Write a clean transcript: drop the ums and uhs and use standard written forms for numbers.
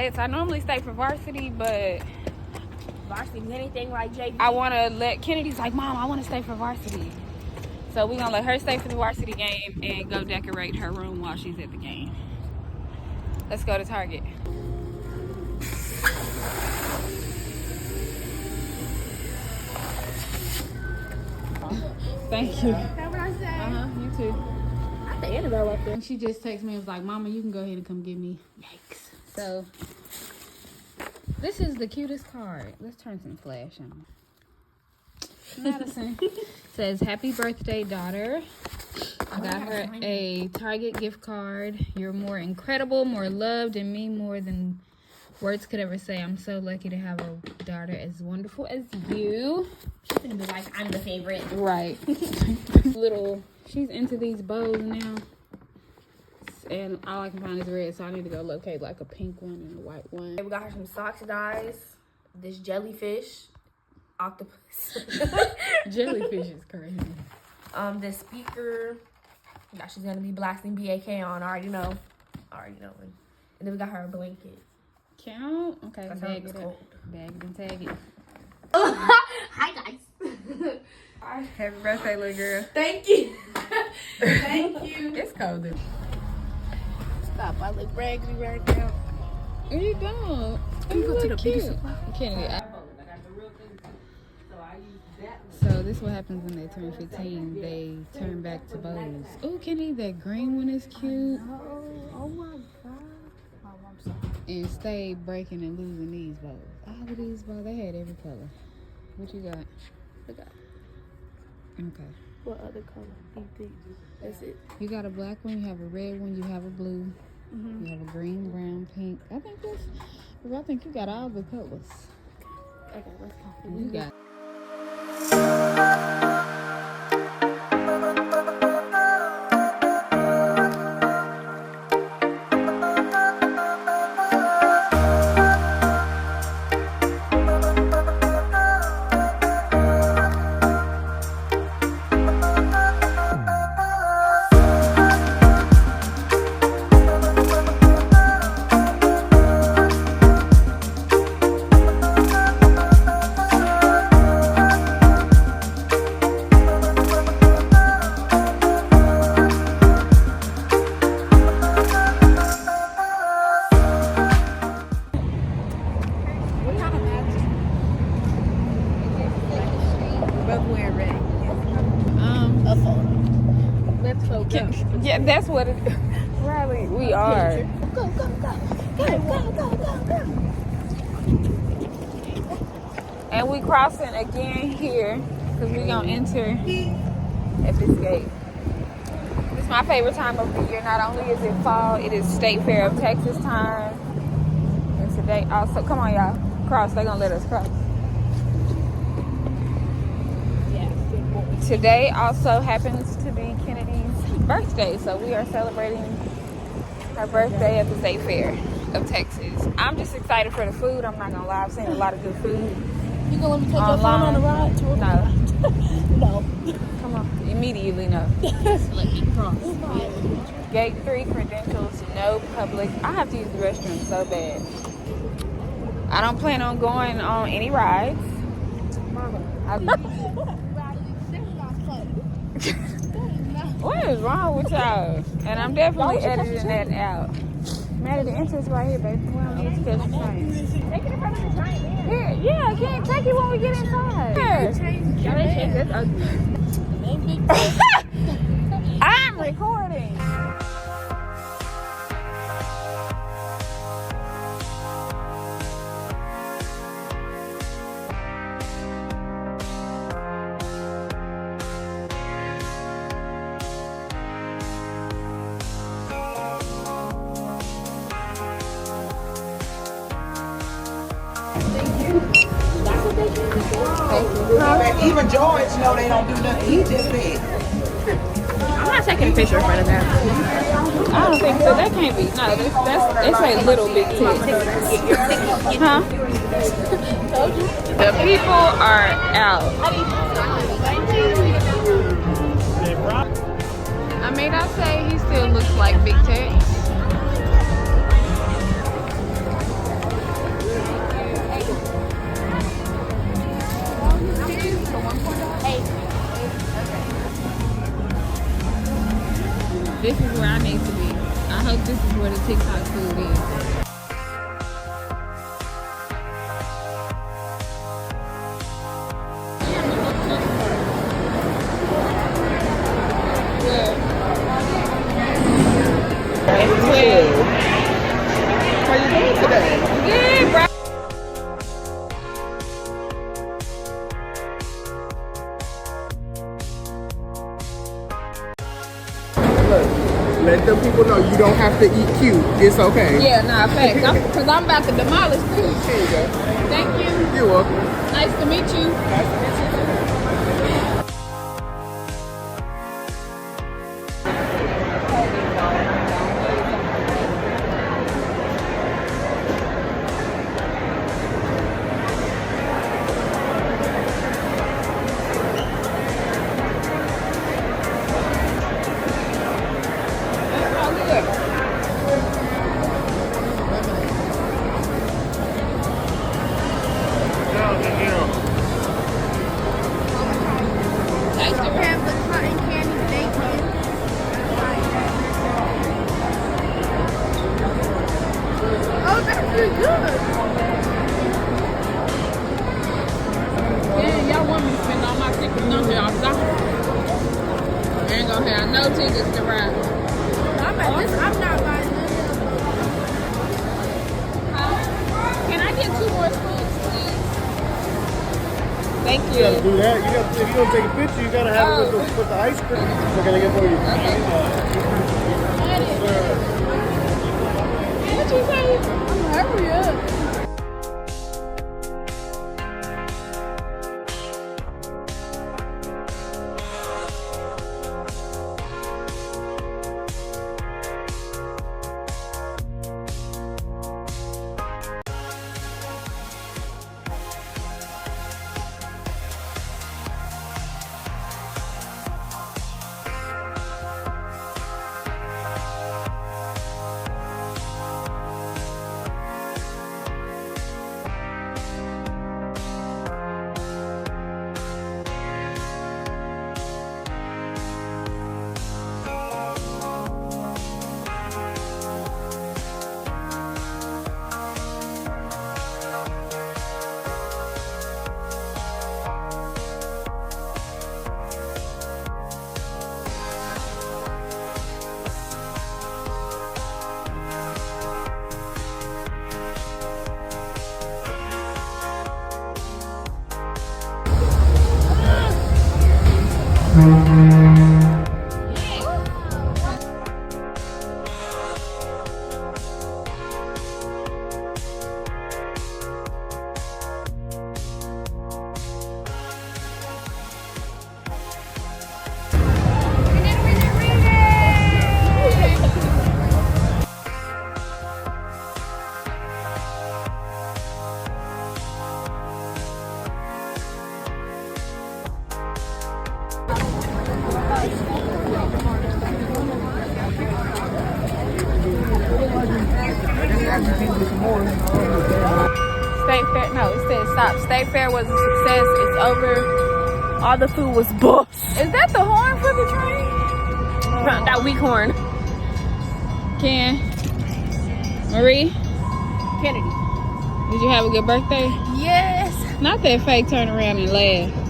sets. I normally stay for varsity, but varsity, anything like JV. I want to let Kennedy's like, Mom, I want to stay for varsity. So we're going to let her stay for the varsity game and go decorate her room while she's at the game. Let's go to Target. Thank you. Have what I say. You too. I think it'll go up there. And she just texted me and was like, Mama, you can go ahead and come get me. Yikes. So, this is the cutest card. Let's turn some flash on. Madison says, Happy birthday, daughter. I got her a Target gift card. You're more incredible, more loved, and mean more than words could ever say. I'm so lucky to have a daughter as wonderful as you. She's gonna be like, I'm the favorite. Right. She's into these bows now. And all I can find is red, so I need to go locate like a pink one and a white one. We got her some socks, guys. This jellyfish. Octopus. Jellyfish is crazy. The speaker. Yeah, she's gonna be blasting BAK on. I already know. And then we got her a blanket. Count? Okay, That's bag it up. Bag it and tag it. Hi, guys. Happy birthday, little girl. Thank you. Thank you. It's cold. Stop. I look raggedy right now. What are you doing? You go to the beauty supply. Kennedy. So this is what happens when they turn 15. They turn back to bows. Oh, Kenny, that green one is cute. Oh my God. Oh, I'm sorry. And stay breaking and losing these bows. All of these bows, they had every color. What you got? I got. Okay. What other color do you think? That's it. You got a black one, you have a red one, you have a blue, you have a green, brown, pink. I think you got all the colors. Okay, let's go. You got. Yeah, that's what it is. Riley, we are. Go, go, go. Go, go, go, go, go. And we crossing again here because we're going to enter at this gate. It's my favorite time of the year. Not only is it fall, it is State Fair of Texas time. And today also, come on y'all, cross. They're going to let us cross. Today also happens to be Kennedy's birthday, so we are celebrating her birthday at the State Fair of Texas. I'm just excited for the food. I'm not gonna lie, I've seen a lot of good food. You gonna let me take your phone on the ride tour? No. No. Come on. Immediately no. Let me cross. Gate 3 credentials, no public. I have to use the restroom so bad. I don't plan on going on any rides. What is wrong with y'all? And I'm definitely editing that out. Maddie, the entrance right here, baby. We don't need to catch the train. Take it in front of the train. Here, yeah, I can't take it when we get inside. Here. That's ugly. I'm recording. Even George know they don't do nothing. He just said. I'm not taking a picture in front of that. I don't think so. That can't be. No, that's a little big tip. Huh? The people are out. I mean, I say he still looks like Big Tex. Well, no, you don't have to eat cute. It's okay. Yeah, nah, facts. Because I'm about to demolish too. Here you go. Thank you. You're welcome. Nice to meet you. Nice to meet you. No tickets to ride. I'm not buying none. Can I get 2 more spoons, please? Thank you. You gotta do that. If you don't take a picture, you gotta have it with the ice cream. What can I get for you? What you say? Hurry up. State Fair, no, it says stop. State Fair was a success. It's over. All the food was boss. Is that the horn for the train? That weak horn. Ken, Marie, Kennedy. did you have a good birthday? Yes. Not that fake turn around and laugh.